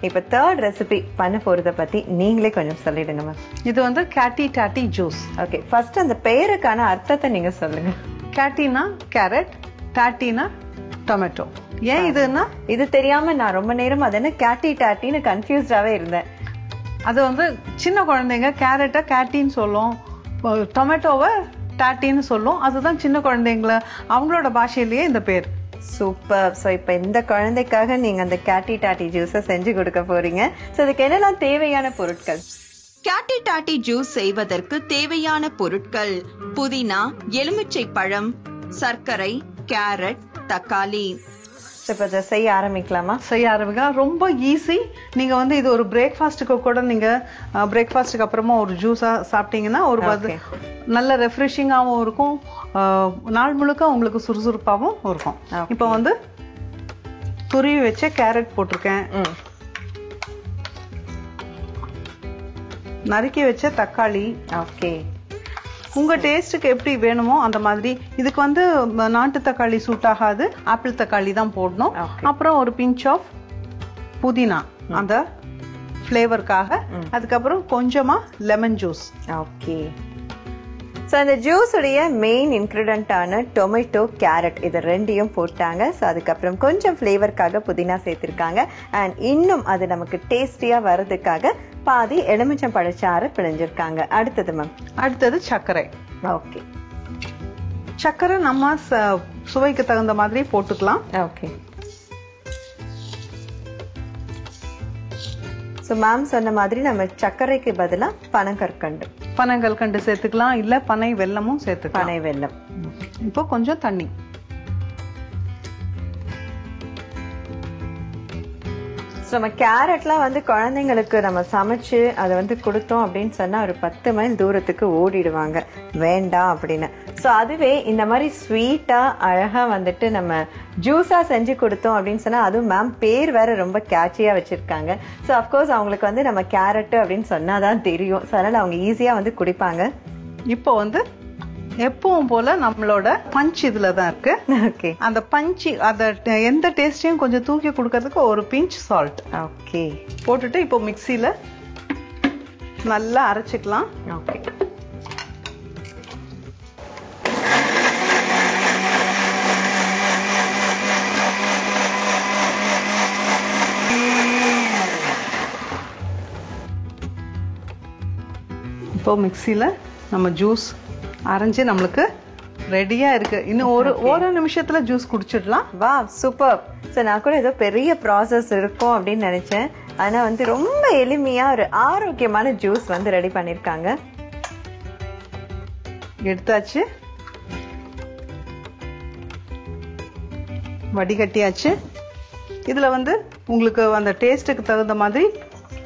இப்ப third recipe பண்ண போறத பத்தி நீங்களே கொஞ்சம் சொல்லிடுங்க மேம். இது வந்து கேட்டி டாட்டி ஜூஸ். ஓகே, ஃபர்ஸ்ட் அந்த பெயருக்கான அர்த்தத்தை நீங்க சொல்லுங்க. கேட்டினா கேரட், டாட்டினா டொமேட்டோ. ஏன் இதுன்னா இது தெரியாம நான் ரொம்ப நேரம் அது என்ன கேட்டி டாட்டின்னு கன்ஃபியூஸ்டாவே இருந்தேன். அது வந்து சின்ன குழந்தைங்க கேரட்டை கேட்டின்னு சொல்லும், டொமேட்டோவை டாட்டின்னு சொல்லும். அதுதான் சின்ன குழந்தைங்கள அவங்களோட பாஷையிலேயே இந்த பேர். சூப்பர். ஸோ இப்போ இந்த குழந்தைக்காக நீங்க அந்த கேட்டி டாட்டி ஜூஸை செஞ்சு கொடுக்க போறீங்க. ஸோ இதுக்கு என்னெல்லாம் தேவையான பொருட்கள்? கேட்டி டாட்டி ஜூஸ் செய்வதற்கு தேவையான பொருட்கள்: புதினா, எலுமிச்சை பழம், சர்க்கரை, கேரட், தக்காளி. இப்போ இதை செய்ய ஆரம்பிக்கலாமா? செய்ய ஆரம்பிக்கலாம். ரொம்ப ஈஸி. நீங்க வந்து இது ஒரு பிரேக்ஃபாஸ்ட்டுக்கு கூட நீங்க பிரேக்ஃபாஸ்ட்டுக்கு அப்புறமா ஒரு ஜூஸா சாப்பிட்டீங்கன்னா ஒரு நல்ல ரெஃப்ரெஷிங்காகவும் இருக்கும், நாள் முழுக்க உங்களுக்கு சுறுசுறுப்பாகவும் இருக்கும். இப்போ வந்து துருவி வச்ச கேரட் போட்டிருக்கேன், நறுக்கி வச்ச தக்காளி. ஓகே, உங்க டேஸ்ட்டுக்கு எப்படி வேணுமோ அந்த மாதிரி. இதுக்கு வந்து நாட்டு தக்காளி சூட் ஆகாது, ஆப்பிள் தக்காளி தான் போடணும். அப்புறம் ஒரு பிஞ்ச் ஆஃப் புதினா அந்த ஃப்ளேவருக்காக. அதுக்கப்புறம் கொஞ்சமா லெமன் ஜூஸ். ஓகே, ஸோ அந்த ஜூஸ் உடைய மெயின் இன்க்ரீடியன்டான டொமேட்டோ, கேரட் இது ரெண்டையும் போட்டாங்க. ஸோ அதுக்கப்புறம் கொஞ்சம் ஃப்ளேவருக்காக புதினா சேர்த்திருக்காங்க. அண்ட் இன்னும் அது நமக்கு டேஸ்டியா வர்றதுக்காக பாதி எலுமிச்சம் பழச்சாறு பிழிஞ்சிருக்காங்க. அடுத்தது மேம்? அடுத்தது சர்க்கரை. ஓகே, சர்க்கரை நம்ம சுவைக்கு தகுந்த மாதிரி போட்டுக்கலாம். ஓகே, ஸோ மேம் சொன்ன மாதிரி நம்ம சர்க்கரைக்கு பதிலாக பனங்கற்கண்டு சேர்த்துக்கலாம், இல்ல பனை வெல்லமும் சேர்த்துக்கலாம். பனை வெல்லம். இப்போ கொஞ்சம் தண்ணி. நம்ம கேரட்லாம் வந்து குழந்தைங்களுக்கு நம்ம சமைச்சு அதை வந்து கொடுத்தோம் அப்படின்னு சொன்னா ஒரு 10 மைல் தூரத்துக்கு ஓடிடுவாங்க வேண்டாம் அப்படின்னு. ஸோ அதுவே இந்த மாதிரி ஸ்வீட்டா அழகா வந்துட்டு நம்ம ஜூஸா செஞ்சு கொடுத்தோம் அப்படின்னு சொன்னா, அதுவும் மேம் பேர் வேற ரொம்ப கேட்சியா வச்சிருக்காங்க. ஸோ அப்கோர்ஸ் அவங்களுக்கு வந்து நம்ம கேரட் அப்படின்னு சொன்னாதான் தெரியும். ஸோ அதனால அவங்க ஈஸியா வந்து குடிப்பாங்க. இப்போ வந்து எப்பவும் போல நம்மளோட பஞ்ச் இதுல தான் இருக்கு. ஓகே, அந்த பஞ்ச் அத எந்த டேஸ்டையும் கொஞ்சம் தூக்கி கொடுக்கறதுக்கு ஒரு பிஞ்ச் சால்ட் ஓகே போட்டுட்டு இப்போ மிக்ஸில நல்லா அரைச்சுக்கலாம். ஓகே, இப்போ மிக்ஸில நம்ம ஜூஸ் அரைஞ்சு நம்மளுக்கு ரெடியா இருக்கு. இன்னும் ஒரு நிமிஷத்துல ஜூஸ் குடிச்சிடலாம். வா, சூப்பர். ஸோ நான் கூட ஏதோ பெரிய ப்ராசஸ் இருக்கும் அப்படின்னு நினைச்சேன். ஆனா வந்து ரொம்ப எளிமையா ஒரு ஆரோக்கியமான ஜூஸ் வந்து ரெடி பண்ணிருக்காங்க. எடுத்தாச்சு, வடிகட்டியாச்சு. இதுல வந்து உங்களுக்கு அந்த டேஸ்ட்டுக்கு தகுந்த மாதிரி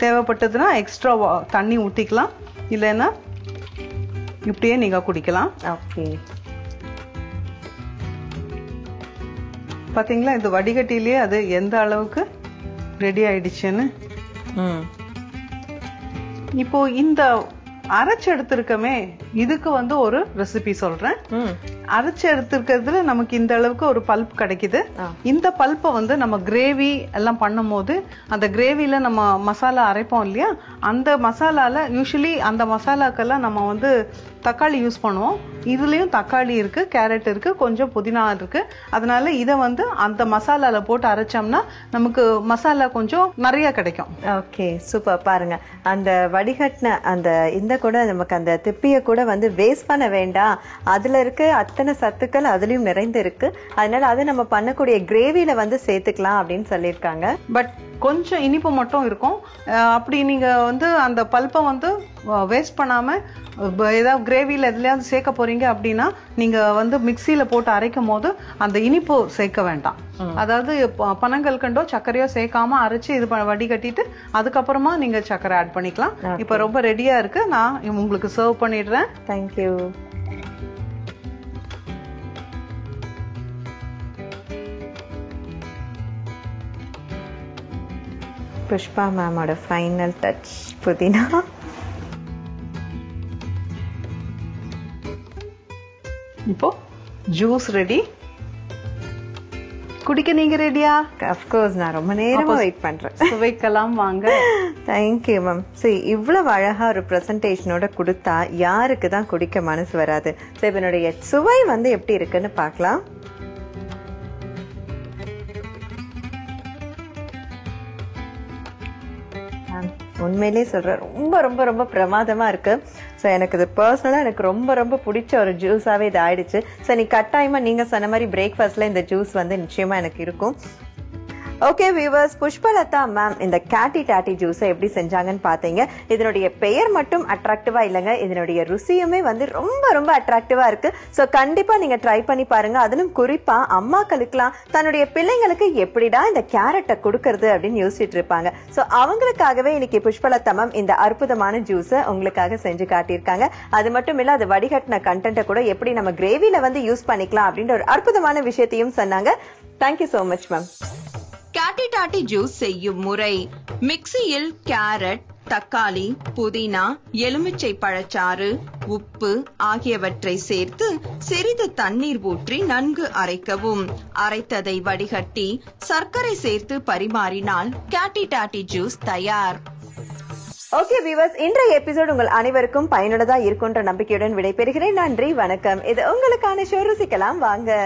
தேவைப்பட்டதுன்னா எக்ஸ்ட்ரா தண்ணி ஊத்திக்கலாம், இல்லைன்னா இப்படியே நீங்க குடிக்கலாம். ஓகே, பாத்தீங்களா இது வடிகட்டிலேயே அது எந்த அளவுக்கு ரெடி ஆயிடுச்சுன்னு. இப்போ இந்த அரைச்சு எடுத்திருக்கமே இதுக்கு வந்து ஒரு ரெசிபி சொல்றேன். அரைச்சு எடுத்திருக்கிறதுல நமக்கு இந்த அளவுக்கு ஒரு பல்ப் கிடைக்குது. இந்த பல்ப்பை வந்து நம்ம கிரேவி எல்லாம் பண்ணும் போது அந்த கிரேவில நம்ம மசாலா அரைப்போம் இல்லையா, அந்த மசாலால யூஸ்வலி அந்த மசாலாக்கெல்லாம் நம்ம வந்து தக்காளி யூஸ் பண்ணுவோம். இதுலயும் தக்காளி இருக்கு, கேரட் இருக்கு, கொஞ்சம் புதினா இருக்கு. அதனால இதை வந்து அந்த மசாலால போட்டு அரைச்சோம்னா நமக்கு மசாலா கொஞ்சம் நிறைய கிடைக்கும். Okay, super. பாருங்க, அந்த வடிகட்டின அந்த இந்த கூட நமக்கு அந்த திப்பிய கூட வந்து வேஸ்ட் பண்ண வேண்டாம். அதுல இருக்க அத்தனை சத்துக்கள் அதுலயும் நிறைந்து இருக்கு. அதனால அதை நம்ம பண்ணக்கூடிய கிரேவில வந்து சேர்த்துக்கலாம் அப்படின்னு சொல்லியிருக்காங்க. பட் கொஞ்சம் இனிப்பு மட்டும் இருக்கும். அப்படி நீங்க வந்து அந்த பல்ப்பை வந்து வேஸ்ட் பண்ணாம ஏதாவது கிரேவில எதுலயாவது சேர்க்க போறீங்க அப்படின்னா நீங்க வந்து மிக்சியில போட்டு அரைக்கும் போது அந்த இனிப்பு சேர்க்க வேண்டாம். அதாவது பனங்கற்கண்டோ சர்க்கரையோ சேர்க்காம அரைச்சு இது வடிகட்டிட்டு அதுக்கப்புறமா நீங்க சர்க்கரை ஆட் பண்ணிக்கலாம். இப்ப ரொம்ப ரெடியா இருக்கு. நான் உங்களுக்கு சர்வ் பண்ணிடுறேன். தேங்க்யூ. புஷ்பா மேமோட ஃபைனல் டச் புதினா. இப்போ ஜூஸ் ரெடி. குடிக்க நீங்க ரெடியா? அஃப்கோர்ஸ், நான் ரொம்ப நேரமா வெயிட் பண்றேன். சுவைக்கலாம் வாங்க. Thank you ma'am. சரி, இவ்வளவு அழகா ஒரு பிரசன்டேஷனோட கொடுத்தா யாருக்கு தான் குடிக்க மனசு வராது? சரி, இதனுடைய சுவை வந்து எப்படி இருக்குன்னு பார்க்கலாம். உண்மையிலே சொல்றேன், ரொம்ப ரொம்ப ரொம்ப பிரமாதமா இருக்கு. ஸோ எனக்கு இது பர்சனலா எனக்கு ரொம்ப ரொம்ப பிடிச்ச ஒரு ஜூஸாவே இது ஆயிடுச்சு. ஸோ நீ கட்டாயமா நீங்க சொன்ன மாதிரி பிரேக்ஃபாஸ்ட்ல இந்த ஜூஸ் வந்து நிச்சயமா எனக்கு இருக்கும். ஓகே வியூவர்ஸ், புஷ்பலதா மேம் இந்த கேட்டி டாட்டி ஜூஸை எப்படி செஞ்சாங்கன்னு பாத்தீங்க. இதனுடைய பெயர் மட்டும் அட்ராக்டிவா இல்லைங்க, இதனுடைய ருசியுமே வந்து ரொம்ப ரொம்ப அட்ராக்டிவா இருக்கு. சோ கண்டிப்பா நீங்க ட்ரை பண்ணி பாருங்க. அதிலும் குறிப்பா அம்மாக்களுக்குலாம் தன்னுடைய பிள்ளைங்களுக்கு எப்படிடா இந்த கேரட்டை கொடுக்கறது அப்படின்னு யோசிச்சுட்டு இருப்பாங்க. சோ அவங்களுக்காகவே இன்னைக்கு புஷ்பலதா மேம் இந்த அற்புதமான ஜூஸை உங்களுக்காக செஞ்சு காட்டியிருக்காங்க. அது மட்டும் இல்ல, அது வடிகட்டின கண்டென்ட்டை கூட எப்படி நம்ம கிரேவில வந்து யூஸ் பண்ணிக்கலாம் அப்படின்ற ஒரு அற்புதமான விஷயத்தையும் சொன்னாங்க. Thank you so much ma'am. கேட்டி டாட்டி ஜூஸ் செய்யும் முறை: மிக்சியில் கேரட், தக்காளி, புதினா, எலுமிச்சை பழச்சாறு, உப்பு ஆகியவற்றை சேர்த்து சிறிது தண்ணீர் ஊற்றி நன்கு அரைக்கவும். அரைத்ததை வடிகட்டி சர்க்கரை சேர்த்து பரிமாறினால் கேட்டி டாட்டி ஜூஸ் தயார். ஓகே வியூவர்ஸ், இன்றைய எபிசோட் உங்கள் அனைவருக்கும் பயனுள்ளதா இருக்குன்ற நம்பிக்கையுடன் விடைபெறுகிறேன். நன்றி, வணக்கம். இது உங்களுக்கான ஷோ ருசிக்கலாம் வாங்க.